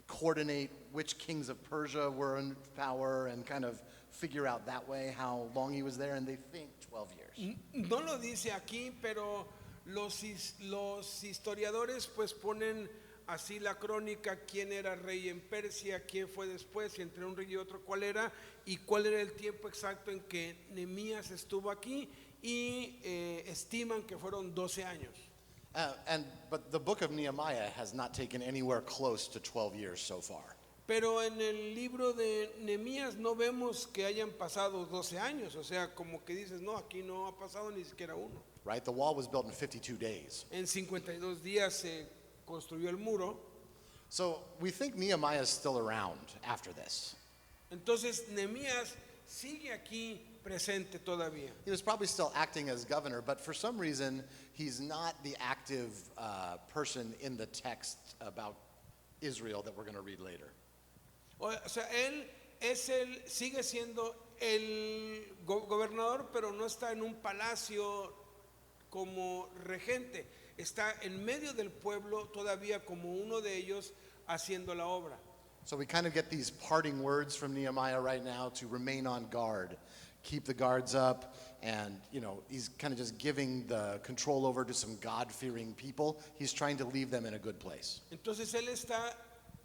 coordinate which kings of Persia were in power and kind of figure out that way how long he was there, and they think 12 years. No lo dice aquí, pero los historiadores pues ponen así la crónica, quién era rey en Persia, quién fue después, y entre un rey y otro cuál era, y cuál era el tiempo exacto en que Nehemías estuvo aquí, y estiman que fueron 12 años. But the book of Nehemiah has not taken anywhere close to 12 years so far. Pero en el libro de Nehemías no vemos que hayan pasado 12 años, o sea, como que dices, no, aquí no ha pasado ni siquiera uno. Right? The wall was built in 52 days. En 52 días se construyó el muro. So we think Nehemiah is still around after this. Entonces Nehemías sigue aquí presente todavía. He was probably still acting as governor, but for some reason, he's not the active person in the text about Israel that we're going to read later. O sea, él sigue siendo el gobernador, pero no está en un palacio como regente. Está en medio del pueblo todavía como uno de ellos haciendo la obra. So we kind of get these parting words from Nehemiah right now to remain on guard, keep the guards up, and he's kind of just giving the control over to some God-fearing people. He's trying to leave them in a good place. Entonces él está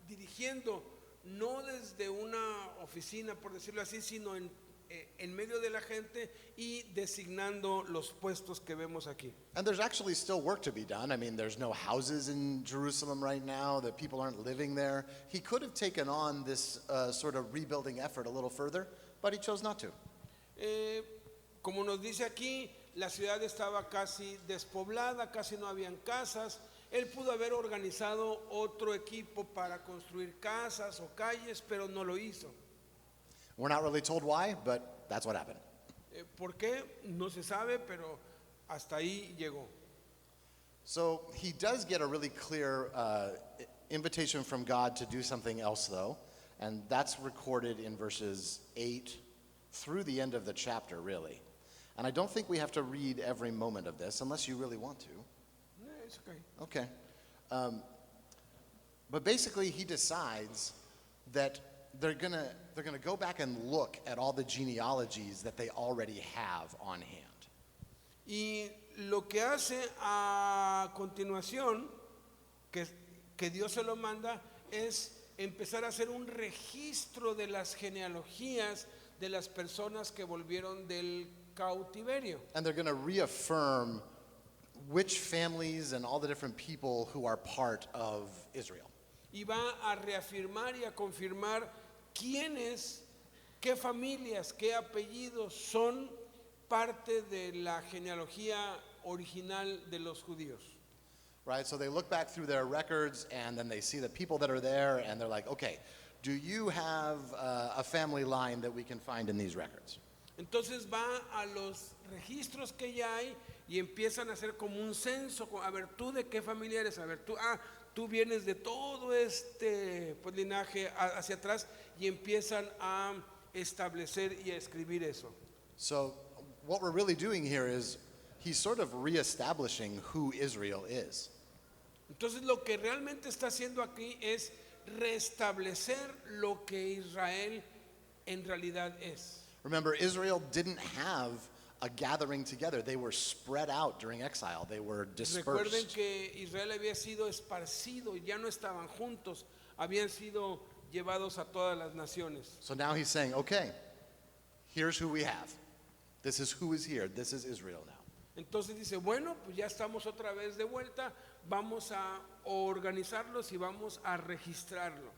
dirigiendo no desde una oficina, por decirlo así, sino en medio de la gente y designando los puestos que vemos aquí. And there's actually still work to be done. I mean, there's no houses in Jerusalem right now. The people aren't living there. He could have taken on this sort of rebuilding effort a little further, but he chose not to. Como nos dice aquí, la ciudad estaba casi despoblada, casi no habían casas. Él pudo haber organizado otro equipo para construir casas o calles, pero no lo hizo. We're not really told why, but that's what happened. ¿Por qué? No se sabe, pero hasta ahí llegó. So he does get a really clear invitation from God to do something else, though, and that's recorded in verses 8 through the end of the chapter, really. And I don't think we have to read every moment of this, unless you really want to. It's okay. Okay. But basically, he decides that they're gonna go back and look at all the genealogies that they already have on hand. Y lo que hace a continuación, que Dios se lo manda, es empezar a hacer un registro de las genealogías de las personas que volvieron del cautiverio. And they're going to reaffirm which families and all the different people who are part of Israel. Y va a reafirmar y a confirmar quiénes, qué familias, qué apellidos son parte de la genealogía original de los judíos. Right? So they look back through their records and then they see the people that are there and they're like, okay, do you have a family line that we can find in these records? Entonces va a los registros que ya hay y empiezan a hacer como un censo. A ver, ¿tú de qué familia eres? A ver, tú vienes de todo este pues, linaje hacia atrás y empiezan a establecer y a escribir eso. So what we're really doing here is he's sort of reestablishing who Israel is. Entonces lo que realmente está haciendo aquí es restablecer lo que Israel en realidad es. Remember, Israel didn't have a gathering together. They were spread out during exile. They were Recuerden dispersed. que Israel había sido esparcido, ya no estaban juntos, habían sido llevados a todas las naciones. So now he's saying, okay, here's who we have. This is who is here. This is Israel now. Entonces dice, bueno, pues ya estamos otra vez de vuelta, vamos a organizarlos y vamos a registrarlo.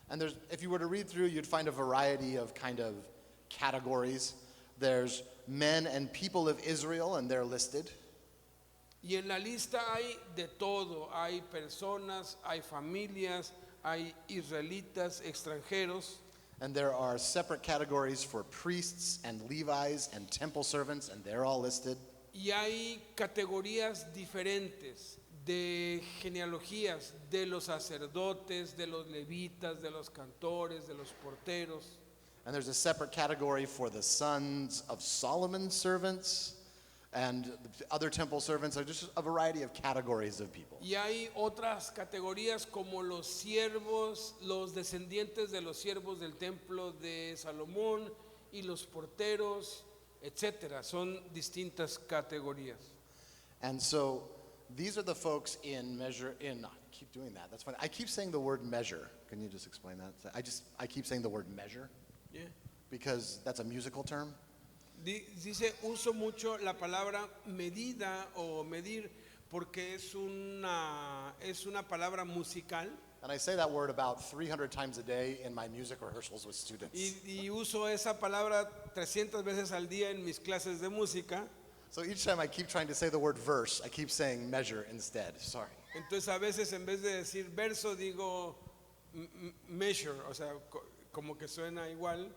And if you were to read through, you'd find a variety of kind of categories. There's men and people of Israel, and they're listed. Y en la lista hay de todo, hay personas, hay familias, hay israelitas, extranjeros. And there are separate categories for priests and Levites and temple servants, and they're all listed. Y hay categorías diferentes de genealogías de los sacerdotes, de los levitas, de los cantores, de los porteros. And there's a separate category for the sons of Solomon's servants and the other temple servants. There's just a variety of categories of people. Y hay otras categorías como los siervos, los descendientes de los siervos del templo de Salomón y los porteros, etcétera. Son distintas categorías. And so these are the folks in measure, I keep doing that, that's funny. I keep saying the word measure. Can you just explain that? I keep saying the word measure Yeah. because that's a musical term. Dice, uso mucho la palabra medida o medir porque es una palabra musical. And I say that word about 300 times a day in my music rehearsals with students. Y uso esa palabra 300 veces al día en mis clases de música. So each time I keep trying to say the word verse, I keep saying measure instead. Sorry. Entonces a veces en vez de decir verso digo measure, o sea, como que suena igual,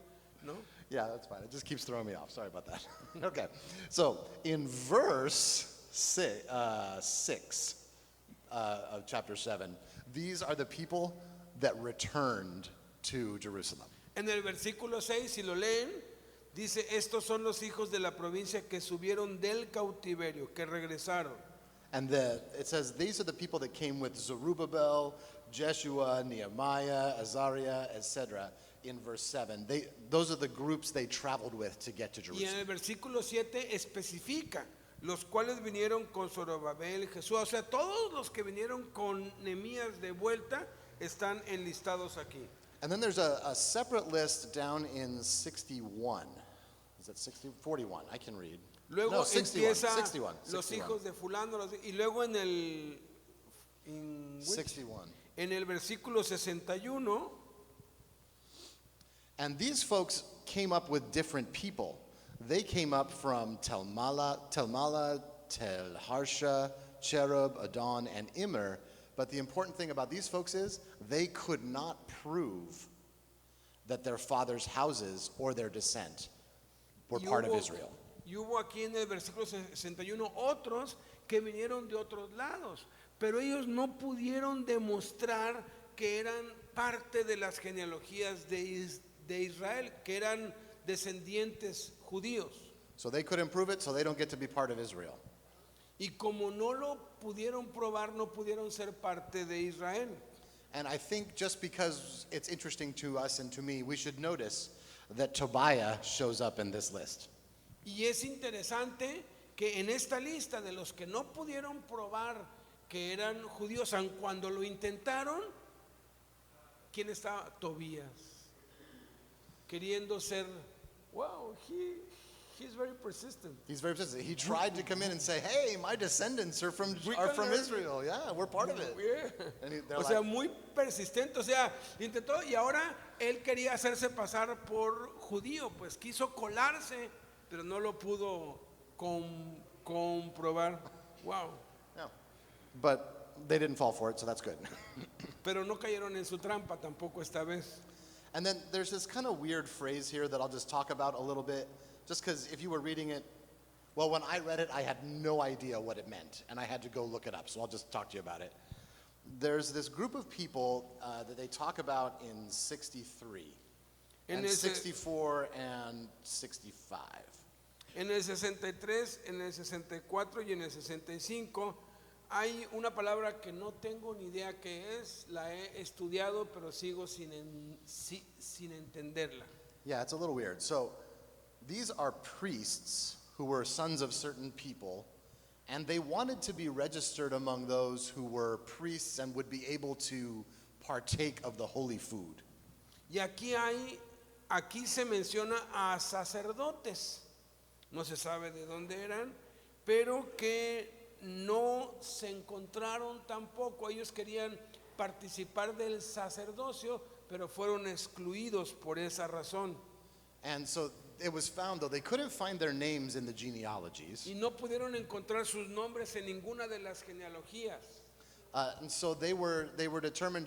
¿no? Yeah, that's fine. It just keeps throwing me off. Sorry about that. Okay. So in verse 6 of chapter 7, these are the people that returned to Jerusalem. En el versículo 6, si lo leen, dice, estos son los hijos de la provincia que subieron del cautiverio, que regresaron. And it says, these are the people that came with Zerubbabel, Jeshua, Nehemiah, Azariah, etc. in verse 7. Those are the groups they traveled with to get to Y en Jerusalem. el versículo 7 especifica, los cuales vinieron con Zorobabel, Jesús, o sea, todos los que vinieron con Nehemías de vuelta están enlistados aquí. And then there's a separate list down in 61. Is that 60? 41, I can read. Luego No, 61, empieza 61, los 61. hijos de fulano, y luego en el 61. en el versículo 61 And these folks came up with different people. They came up from Telmala, Tel-Harsha, Cherub, Adon, and Immer. But the important thing about these folks is they could not prove that their father's houses or their descent were part of Israel. Y hubo aquí en el versículo 61 otros que vinieron de otros lados, pero ellos no pudieron demostrar que eran parte de las genealogías de Israel, que eran descendientes judíos. So they couldn't prove it, so they don't get to be part of Israel. Y como no lo pudieron probar, no pudieron ser parte de Israel. And I think just because it's interesting to us and to me, we should notice that Tobiah shows up in this list. Y es interesante que en esta lista de los que no pudieron probar que eran judíos, aun cuando lo intentaron, ¿quién estaba? Tobías. Queriendo ser, wow, he's very persistent. He's very persistent. He tried to come in and say, "Hey, my descendants are from Israel. Yeah, we're part of it." Yeah. And O sea, muy persistente, o sea, intentó y ahora él quería hacerse pasar por judío, pues quiso colarse, pero no lo pudo comprobar. Wow. Yeah. But they didn't fall for it, so that's good. Pero no cayeron en su trampa tampoco esta vez. And then there's this kind of weird phrase here that I'll just talk about a little bit, just because if you were reading it, well, when I read it, I had no idea what it meant, and I had to go look it up, so I'll just talk to you about it. There's this group of people that they talk about in 63, and 64, and 65. En el 63, en el 64 y en el 65 hay una palabra que no tengo ni idea qué es, la he estudiado pero sigo sin entenderla. Yeah, it's a little weird. So these are priests who were sons of certain people, and they wanted to be registered among those who were priests and would be able to partake of the holy food. Y aquí se menciona a sacerdotes, no se sabe de dónde eran, pero que no se encontraron tampoco. Ellos querían participar del sacerdocio, pero fueron excluidos por esa razón. And so it was found, though, they couldn't find their names in the genealogies. Y no pudieron encontrar sus nombres en ninguna de las genealogías. And so they were determined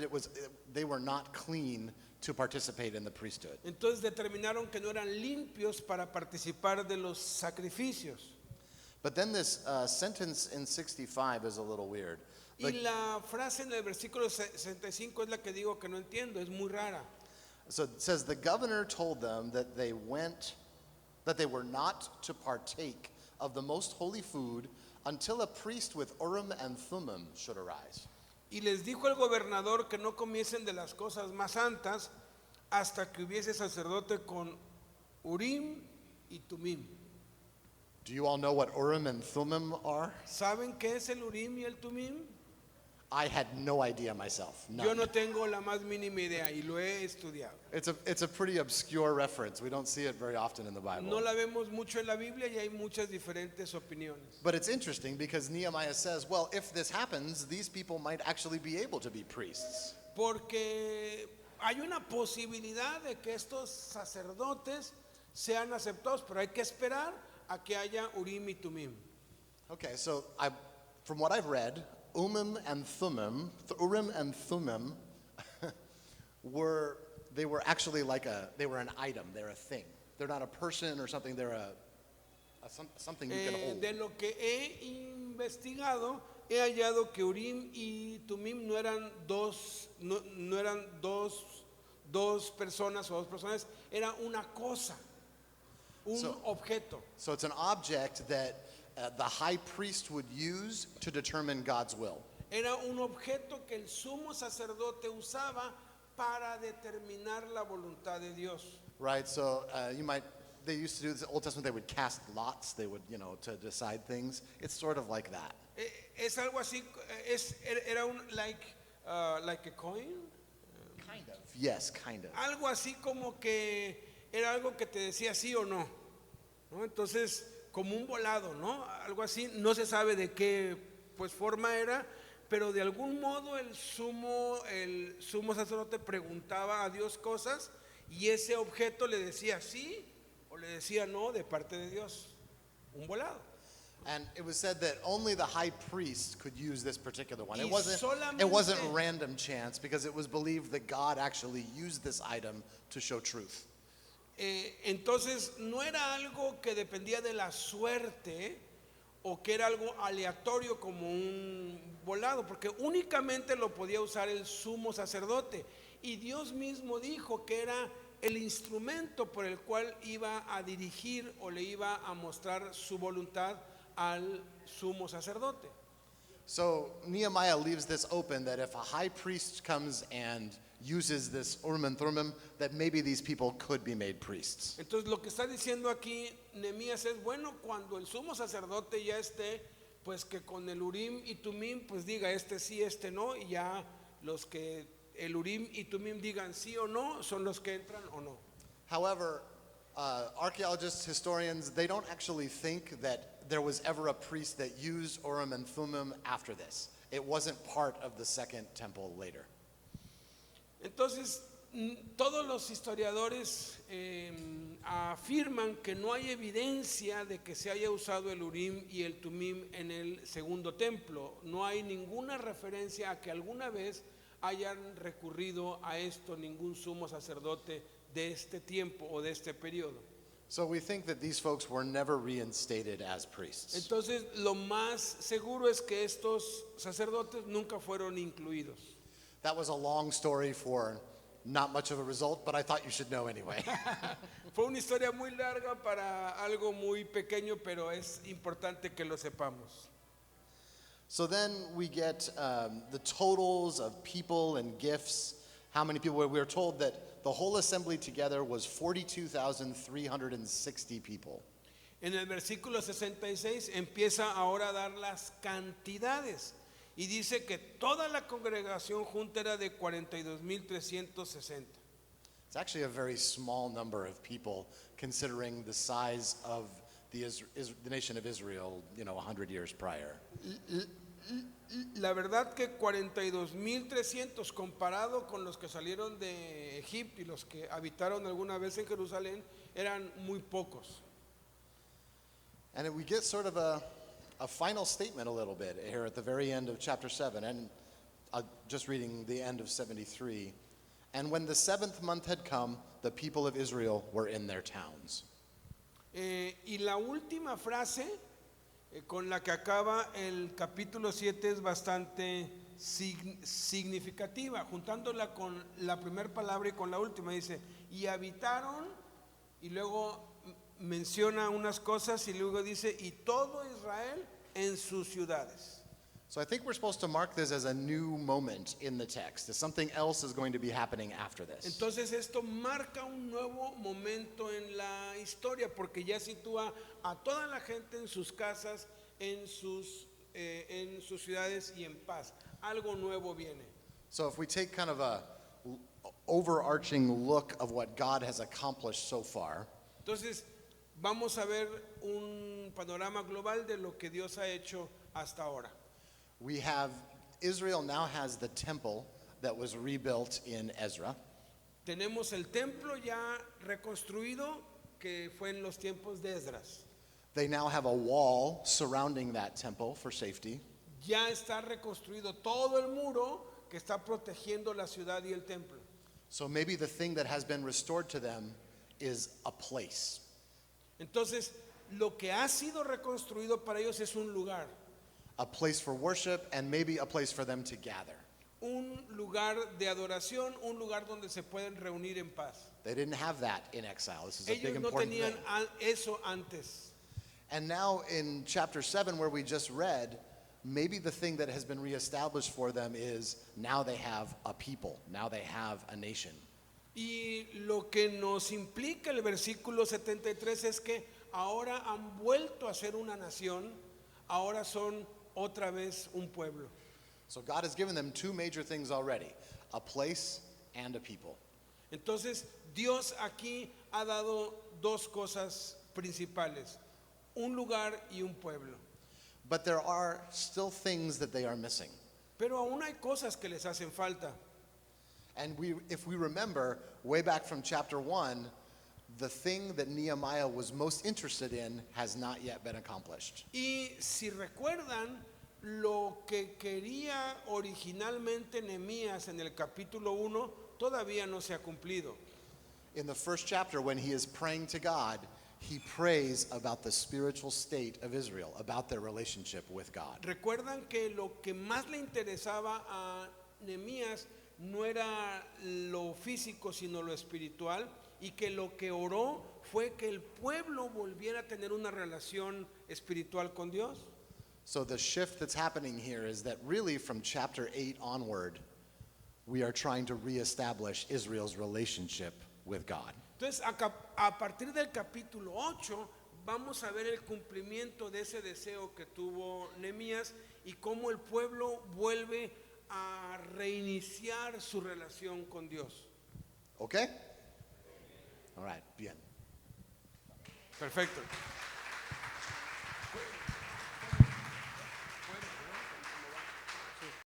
they were not clean to participate in the priesthood. Entonces determinaron que no eran limpios para participar de los sacrificios. But then this sentence in 65 is a little weird. Y la frase en el versículo 65 es la que digo que no entiendo, es muy rara. So it says, the governor told them that they were not to partake of the most holy food until a priest with Urim and Thummim should arise. Y les dijo el gobernador que no comiesen de las cosas más santas hasta que hubiese sacerdote con Urim y Tumim. Do you all know what Urim and Thummim are? ¿Saben qué es el Urim y el Tumim? I had no idea myself. None. Yo no tengo la más mínima idea y lo he estudiado. It's a pretty obscure reference. We don't see it very often in the Bible. No la vemos mucho en la Biblia y hay muchas diferentes opiniones. But it's interesting because Nehemiah says, well, if this happens, these people might actually be able to be priests. Porque hay una posibilidad de que estos sacerdotes sean aceptados, pero hay que esperar a que haya Urim y Tumim. Okay, so from what I've read, Urim and Thummim were actually they were an item, they're a thing. They're not a person or something, they're something you can hold. De lo que he investigado, he hallado que Urim y Tumim no eran dos personas o dos personas, era una cosa, un objeto. So it's an object that the high priest would use to determine God's will. Era un objeto que el sumo sacerdote usaba para determinar la voluntad de Dios. Right, so they used to do this in the Old Testament, they would cast lots, they would, to decide things. It's sort of like that. Es algo así, era un like a coin. Kind of. Yes, kind of. Algo así como que era algo que te decía sí o no, ¿no? Entonces, como un volado, ¿no? Algo así, no se sabe de qué forma era, pero de algún modo el sumo sacerdote preguntaba a Dios cosas y ese objeto le decía sí o le decía no de parte de Dios. Un volado. And it was said that only the high priest could use this particular one. Y It wasn't random chance because it was believed that God actually used this item to show truth. Entonces no era algo que dependía de la suerte o que era algo aleatorio como un volado, porque únicamente lo podía usar el sumo sacerdote y Dios mismo dijo que era el instrumento por el cual iba a dirigir o le iba a mostrar su voluntad al sumo sacerdote. So Nehemiah leaves this open that if a high priest comes and uses this Urim and Thummim, that maybe these people could be made priests. Entonces lo que está diciendo aquí Nehemías es, bueno, cuando el sumo sacerdote ya esté, pues que con el Urim y Tumim pues diga este sí, este no, y ya los que el Urim y Tumim digan sí o no son los que entran o no. However, archaeologists, historians, they don't actually think that there was ever a priest that used Urim and Thummim after this. It wasn't part of the second temple later. Entonces, todos los historiadores afirman que no hay evidencia de que se haya usado el Urim y el Tumim en el segundo templo. No hay ninguna referencia a que alguna vez hayan recurrido a esto ningún sumo sacerdote de este tiempo o de este periodo. So we think that these folks were never reinstated as priests. Entonces, lo más seguro es que estos sacerdotes nunca fueron incluidos. That was a long story for not much of a result, but I thought you should know anyway. Fue una historia muy larga para algo muy pequeño, pero es importante que lo sepamos. So then we get the totals of people and gifts. How many people? We were told that the whole assembly together was 42,360 people. En el versículo 66 empieza ahora a dar las cantidades. Y dice que toda la congregación junta era de 42,360. It's actually a very small number of people considering the size of the nation of Israel, 100 years prior. La verdad que 42,300 comparado con los que salieron de Egipto y los que habitaron alguna vez en Jerusalén eran muy pocos. And we get sort of a final statement a little bit here at the very end of chapter 7, and just reading the end of 73. And when the 7th month had come, the people of Israel were in their towns. Y la última frase con la que acaba el capítulo 7 es bastante significativa, juntándola con la primera palabra y con la última. Dice, y habitaron, y luego menciona unas cosas y luego dice, y todo Israel en sus ciudades. So I think we're supposed to mark this as a new moment in the text, as something else is going to be happening after this. Entonces esto marca un nuevo momento en la historia porque ya sitúa a toda la gente en sus casas, en sus ciudades y en paz. Algo nuevo viene. So if we take kind of a overarching look of what God has accomplished so far, Entonces vamos a ver un panorama global de lo que Dios ha hecho hasta ahora. we have Israel now has the temple that was rebuilt in Ezra. Tenemos el templo ya reconstruido que fue en los tiempos de Esdras. They now have a wall surrounding that temple for safety. Ya está reconstruido todo el muro que está protegiendo la ciudad y el templo. So maybe the thing that has been restored to them is a place. Entonces, lo que ha sido reconstruido para ellos es un lugar. A place for worship and maybe a place for them to gather. Un lugar de adoración, un lugar donde se pueden reunir en paz. They didn't have that in exile. This is a big Ellos no important tenían thing. eso antes. And now in chapter 7 where we just read, maybe the thing that has been reestablished for them is now they have a people. Now they have a nation. Y lo que nos implica el versículo 73 es que ahora han vuelto a ser una nación, ahora son otra vez un pueblo. So God has given them two major things already, a place and a people. Entonces, Dios aquí ha dado dos cosas principales, un lugar y un pueblo. But there are still things that they are missing. Pero aún hay cosas que les hacen falta. And if we remember, way back from chapter 1, the thing that Nehemiah was most interested in has not yet been accomplished. Y si recuerdan, lo que quería originalmente Nehemías en el capítulo 1 todavía no se ha cumplido. In the first chapter, when he is praying to God, he prays about the spiritual state of Israel, about their relationship with God. Recuerdan que lo que más le interesaba a Nehemías no era lo físico, sino lo espiritual, y que lo que oró fue que el pueblo volviera a tener una relación espiritual con Dios. So the shift that's happening here is that really from chapter 8 onward, we are trying to reestablish Israel's relationship with God. Entonces, a partir del capítulo 8, vamos a ver el cumplimiento de ese deseo que tuvo Nehemías y cómo el pueblo vuelve a reiniciar su relación con Dios. Okay? All right, bien. Perfecto.